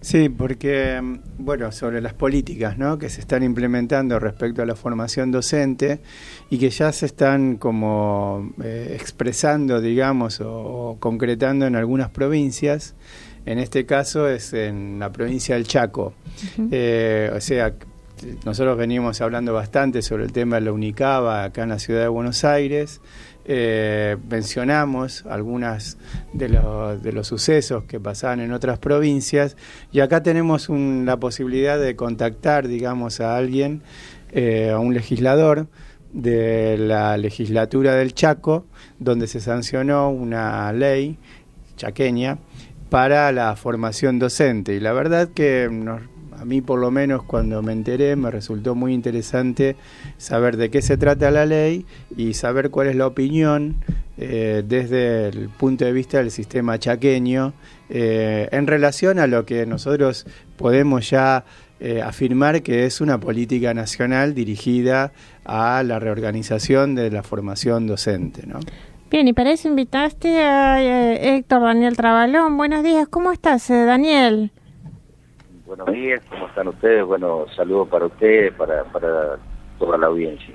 Sí, porque, bueno, sobre las políticas, ¿no?, que se están implementando respecto a la formación docente y que ya se están como expresando, digamos, o concretando en algunas provincias. En este caso es en la provincia del Chaco. Uh-huh. O sea, nosotros venimos hablando bastante sobre el tema de la UNICABA acá en la ciudad de Buenos Aires. Mencionamos algunas de los sucesos que pasaban en otras provincias y acá tenemos la posibilidad de contactar, digamos, a alguien, a un legislador de la legislatura del Chaco, donde se sancionó una ley chaqueña para la formación docente, y la verdad que a mí, por lo menos, cuando me enteré, me resultó muy interesante saber de qué se trata la ley y saber cuál es la opinión desde el punto de vista del sistema chaqueño en relación a lo que nosotros podemos ya afirmar que es una política nacional dirigida a la reorganización de la formación docente, ¿no? Bien, y para eso invitaste a Héctor Daniel Trabalón. Buenos días, ¿cómo estás, Daniel? Buenos días, ¿cómo están ustedes? Bueno, saludos para ustedes, para toda la audiencia.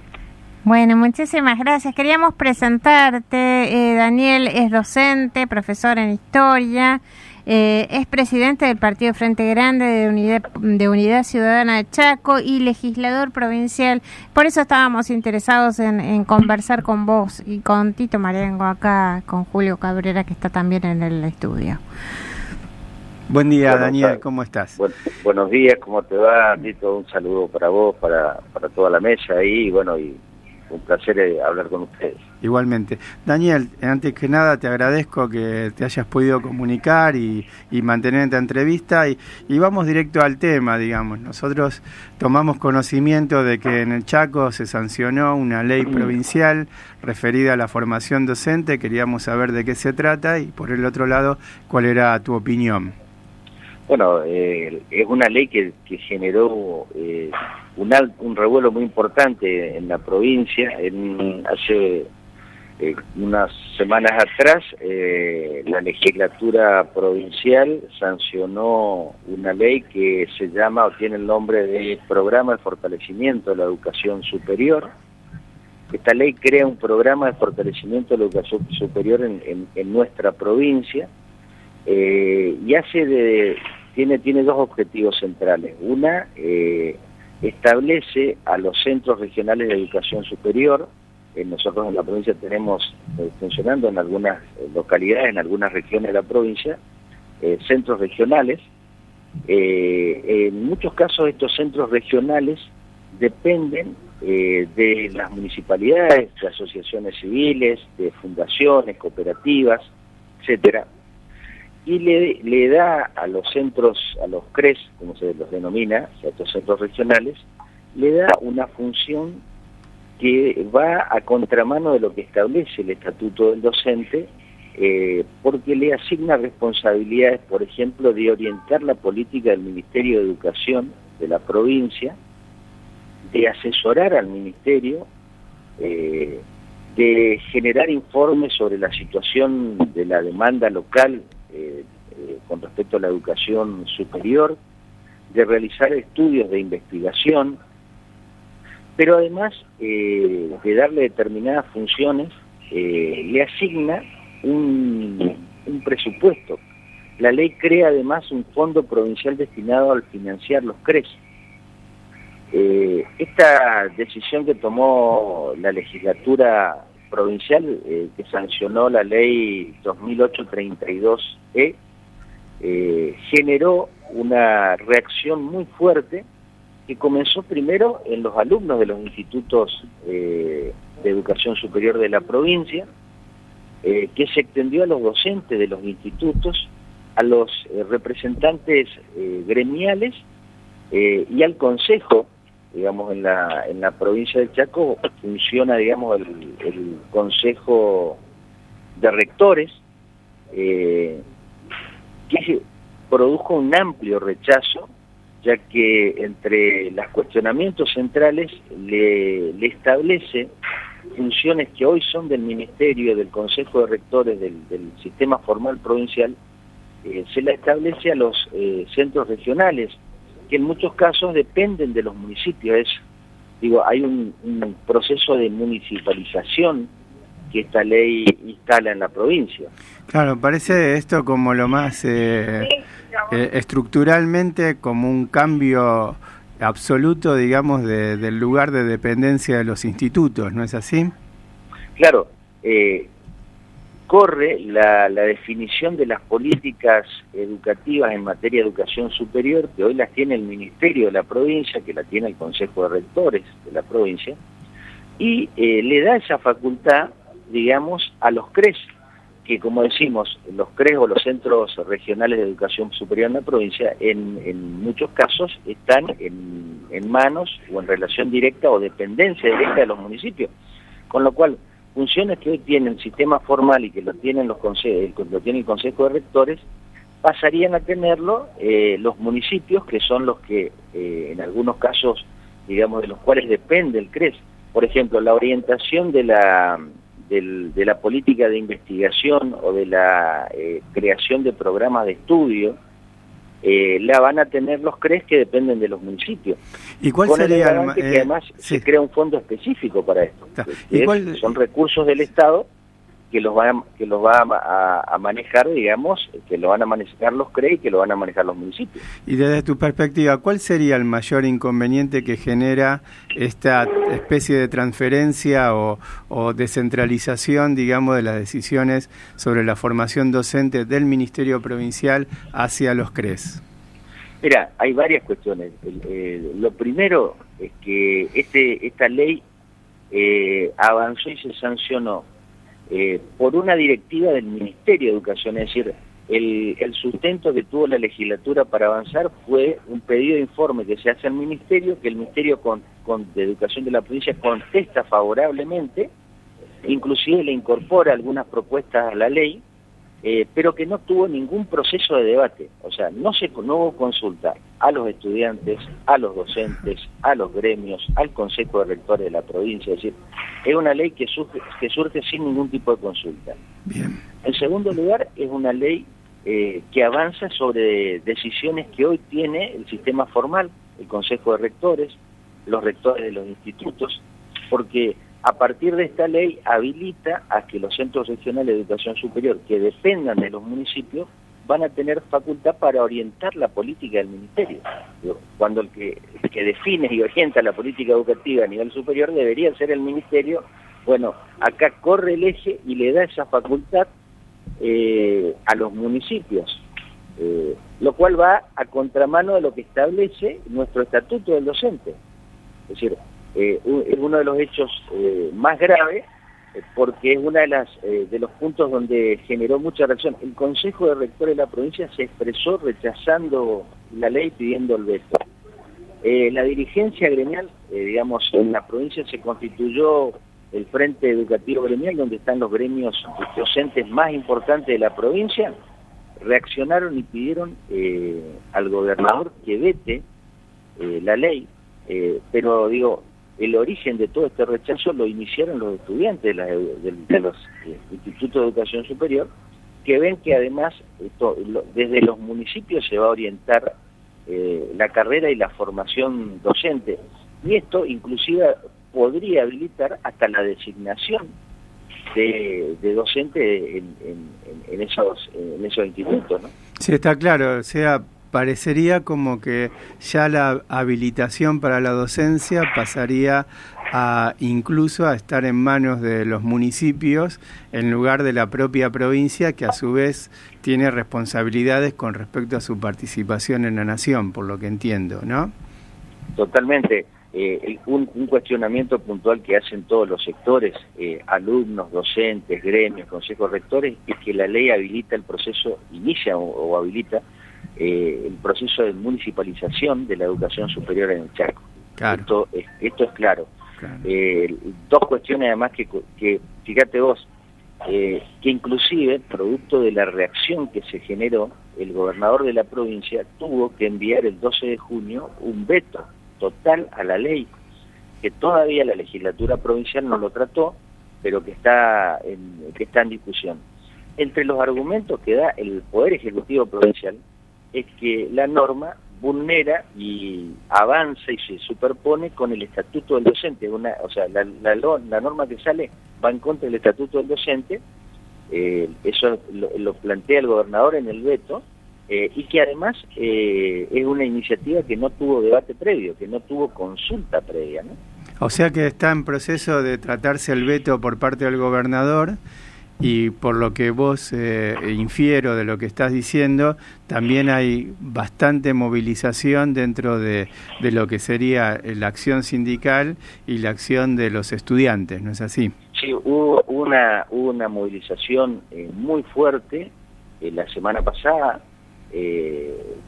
Bueno, muchísimas gracias. Queríamos presentarte. Daniel es docente, profesor en historia, es presidente del Partido Frente Grande de Unidad Ciudadana de Chaco y legislador provincial. Por eso estábamos interesados en conversar con vos y con Tito Marengo acá, con Julio Cabrera, que está también en el estudio. Buen día, Daniel, ¿cómo estás? Buenos días, ¿cómo te va, Tito? Un saludo para vos, para toda la mesa ahí, bueno, y un placer hablar con ustedes. Igualmente. Daniel, antes que nada te agradezco que te hayas podido comunicar y mantener esta entrevista y vamos directo al tema, digamos. Nosotros tomamos conocimiento de que en el Chaco se sancionó una ley provincial referida a la formación docente. Queríamos saber de qué se trata y, por el otro lado, cuál era tu opinión. Bueno, es una ley que generó un revuelo muy importante en la provincia. Hace unas semanas atrás, la legislatura provincial sancionó una ley que se llama o tiene el nombre de Programa de Fortalecimiento de la Educación Superior. Esta ley crea un programa de fortalecimiento de la educación superior en nuestra provincia. Y tiene dos objetivos centrales. Una, establece a los centros regionales de educación superior. Nosotros en la provincia tenemos funcionando en algunas localidades, en algunas regiones de la provincia, centros regionales. En muchos casos estos centros regionales dependen de las municipalidades, de asociaciones civiles, de fundaciones, cooperativas, etcétera. Y le da a los centros, a los CRES, como se los denomina, a estos centros regionales, le da una función que va a contramano de lo que establece el Estatuto del Docente, porque le asigna responsabilidades, por ejemplo, de orientar la política del Ministerio de Educación de la provincia, de asesorar al Ministerio, de generar informes sobre la situación de la demanda local con respecto a la educación superior, de realizar estudios de investigación, pero además de darle determinadas funciones, le asigna un presupuesto. La ley crea además un fondo provincial destinado al financiar los CRES. Esta decisión que tomó la legislatura provincial, que sancionó la ley 2008-32E, generó una reacción muy fuerte que comenzó primero en los alumnos de los institutos de educación superior de la provincia, que se extendió a los docentes de los institutos, a los representantes gremiales y al consejo. Digamos, en la provincia del Chaco funciona, digamos, el Consejo de Rectores, que produjo un amplio rechazo, ya que entre los cuestionamientos centrales le establece funciones que hoy son del Ministerio, del Consejo de Rectores, del sistema formal provincial, se la establece a los centros regionales, que en muchos casos dependen de los municipios. Hay un proceso de municipalización que esta ley instala en la provincia. Claro, parece esto como lo más estructuralmente como un cambio absoluto, digamos, del lugar de dependencia de los institutos, ¿no es así? Claro, corre la definición de las políticas educativas en materia de educación superior, que hoy las tiene el Ministerio de la provincia, que la tiene el Consejo de Rectores de la provincia, y le da esa facultad, digamos, a los CRES, que como decimos, los CRES o los Centros Regionales de Educación Superior en la provincia, en muchos casos están en manos o en relación directa o dependencia directa de los municipios, con lo cual funciones que hoy tiene el sistema formal y que lo tienen el Consejo de Rectores, pasarían a tenerlo los municipios, que son los que en algunos casos, digamos, de los cuales depende el CRES. Por ejemplo, la orientación de la política de investigación o de la creación de programas de estudio, la van a tener los CRES, que dependen de los municipios. ¿Y cuál sería que además sí. se crea un fondo específico para esto? Son recursos del Estado que los va a manejar, digamos, que lo van a manejar los CRES y que lo van a manejar los municipios. Y desde tu perspectiva, ¿cuál sería el mayor inconveniente que genera esta especie de transferencia o descentralización, digamos, de las decisiones sobre la formación docente del Ministerio Provincial hacia los CRES? Mira, hay varias cuestiones. Lo primero es que esta ley avanzó y se sancionó por una directiva del Ministerio de Educación. Es decir, el sustento que tuvo la legislatura para avanzar fue un pedido de informe que se hace al Ministerio, que el Ministerio de Educación de la provincia contesta favorablemente, inclusive le incorpora algunas propuestas a la ley, pero que no tuvo ningún proceso de debate. O sea, no hubo consulta a los estudiantes, a los docentes, a los gremios, al Consejo de Rectores de la provincia. Es decir, es una ley que surge sin ningún tipo de consulta. Bien. En segundo lugar, es una ley que avanza sobre decisiones que hoy tiene el sistema formal, el Consejo de Rectores, los rectores de los institutos, porque a partir de esta ley habilita a que los centros regionales de educación superior que dependan de los municipios van a tener facultad para orientar la política del ministerio. Cuando el que define y orienta la política educativa a nivel superior debería ser el ministerio, bueno, acá corre el eje y le da esa facultad a los municipios, lo cual va a contramano de lo que establece nuestro estatuto del docente. Es decir, es uno de los hechos más graves, porque es uno de los puntos donde generó mucha reacción. El Consejo de Rectores de la provincia se expresó rechazando la ley, pidiendo el veto. La dirigencia gremial, digamos, en la provincia se constituyó el Frente Educativo Gremial, donde están los gremios docentes más importantes de la provincia, reaccionaron y pidieron al gobernador que vete la ley, pero digo, el origen de todo este rechazo lo iniciaron los estudiantes de los institutos de educación superior, que ven que además desde los municipios se va a orientar la carrera y la formación docente, y esto inclusive podría habilitar hasta la designación de docente en esos institutos, ¿no? Sí, está claro, o sea, parecería como que ya la habilitación para la docencia pasaría incluso a estar en manos de los municipios en lugar de la propia provincia, que a su vez tiene responsabilidades con respecto a su participación en la nación, por lo que entiendo, ¿no? Totalmente. Un cuestionamiento puntual que hacen todos los sectores, alumnos, docentes, gremios, consejos rectores, es que la ley habilita el proceso, inicia o habilita el proceso de municipalización de la educación superior en el Chaco. Claro. Esto es claro. Claro. Dos cuestiones además que fíjate vos, que inclusive, producto de la reacción que se generó, el gobernador de la provincia tuvo que enviar el 12 de junio un veto total a la ley, que todavía la legislatura provincial no lo trató, pero que está en discusión. Entre los argumentos que da el Poder Ejecutivo Provincial es que la norma vulnera y avanza y se superpone con el Estatuto del Docente. La norma que sale va en contra del Estatuto del Docente, eso lo plantea el gobernador en el veto, y que además es una iniciativa que no tuvo debate previo, que no tuvo consulta previa, ¿no? O sea que está en proceso de tratarse el veto por parte del gobernador, y por lo que vos infiero de lo que estás diciendo, también hay bastante movilización dentro de lo que sería la acción sindical y la acción de los estudiantes, ¿no es así? Sí, hubo una movilización muy fuerte la semana pasada,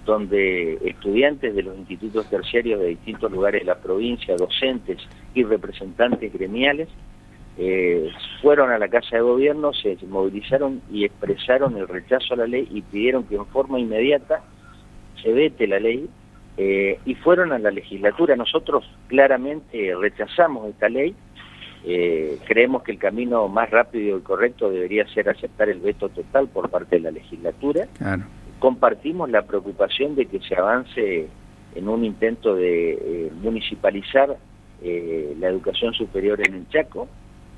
donde estudiantes de los institutos terciarios de distintos lugares de la provincia, docentes y representantes gremiales, fueron a la Casa de Gobierno, se movilizaron y expresaron el rechazo a la ley y pidieron que en forma inmediata se vete la ley, y fueron a la legislatura. Nosotros claramente rechazamos esta ley, creemos que el camino más rápido y correcto debería ser aceptar el veto total por parte de la legislatura. Claro. Compartimos la preocupación de que se avance en un intento de municipalizar la educación superior en el Chaco,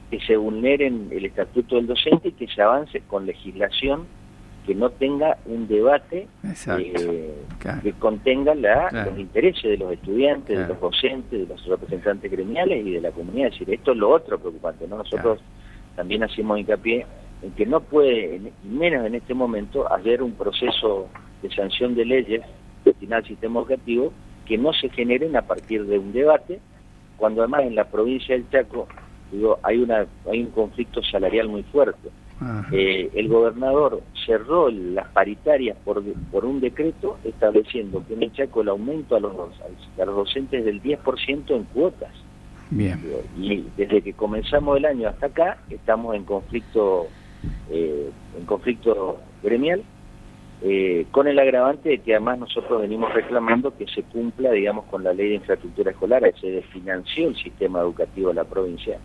que se vulneren el Estatuto del Docente y que se avance con legislación que no tenga un debate claro, que contenga claro, los intereses de los estudiantes, claro, de los docentes, de los representantes gremiales y de la comunidad. Es decir, esto es lo otro preocupante, ¿no? Nosotros también hacemos hincapié en que no puede, menos en este momento, haber un proceso de sanción de leyes destinadas al sistema educativo que no se generen a partir de un debate, cuando además en la provincia del Chaco hay un conflicto salarial muy fuerte. El gobernador cerró las paritarias por un decreto estableciendo que en el Chaco el aumento a los docentes del 10% en cuotas. Bien. Y desde que comenzamos el año hasta acá estamos en conflicto gremial, con el agravante de que además nosotros venimos reclamando que se cumpla, digamos, con la ley de infraestructura escolar, que se desfinanció el sistema educativo de la provincia.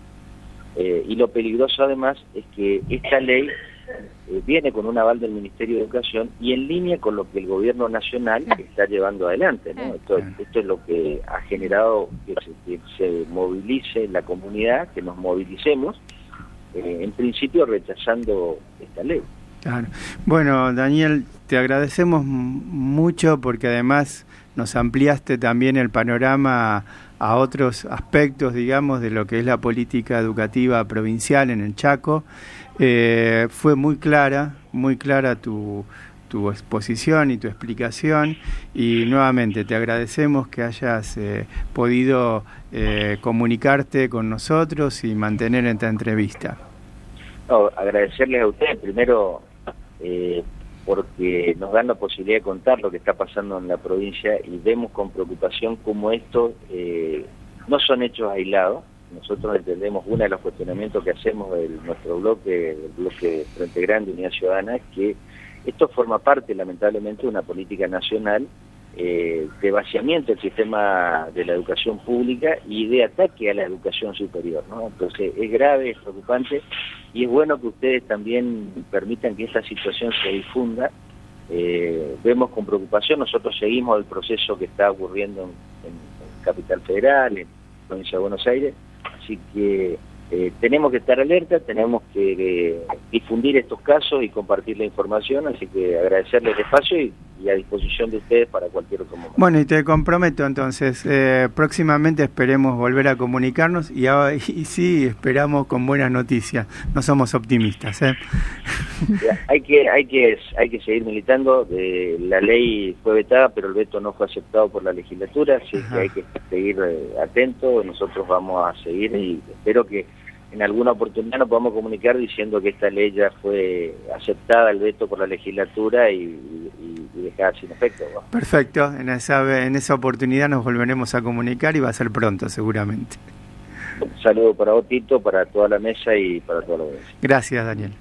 Y lo peligroso además es que esta ley viene con un aval del Ministerio de Educación y en línea con lo que el gobierno nacional está llevando adelante, ¿no? Esto es lo que ha generado que se movilice la comunidad, que nos movilicemos, en principio rechazando esta ley. Claro. Bueno, Daniel, te agradecemos mucho porque además nos ampliaste también el panorama a otros aspectos, digamos, de lo que es la política educativa provincial en el Chaco. Fue muy clara tu exposición y tu explicación, y nuevamente te agradecemos que hayas podido comunicarte con nosotros y mantener esta entrevista. No, agradecerles a ustedes primero porque nos dan la posibilidad de contar lo que está pasando en la provincia y vemos con preocupación cómo esto no son hechos aislados. Nosotros entendemos, uno de los cuestionamientos que hacemos de nuestro bloque, el bloque Frente Grande, Unidad Ciudadana, es que esto forma parte, lamentablemente, de una política nacional de vaciamiento del sistema de la educación pública y de ataque a la educación superior, ¿no? Entonces es grave, es preocupante y es bueno que ustedes también permitan que esta situación se difunda. Vemos con preocupación, nosotros seguimos el proceso que está ocurriendo en Capital Federal, en la provincia de Buenos Aires, así que tenemos que estar alerta, tenemos que difundir estos casos y compartir la información, así que agradecerles el espacio y a disposición de ustedes para cualquier otro momento. Bueno, y te comprometo entonces, próximamente esperemos volver a comunicarnos y sí, esperamos con buenas noticias, no somos optimistas, ¿eh? Hay que seguir militando, la ley fue vetada, pero el veto no fue aceptado por la legislatura, así que hay que seguir atentos, nosotros vamos a seguir y espero que en alguna oportunidad nos podamos comunicar diciendo que esta ley ya fue aceptada, el veto por la legislatura y dejada sin efecto, ¿no? Perfecto, en esa oportunidad nos volveremos a comunicar y va a ser pronto seguramente. Un saludo para vos, Tito, para toda la mesa y para toda la audiencia. Gracias, Daniel.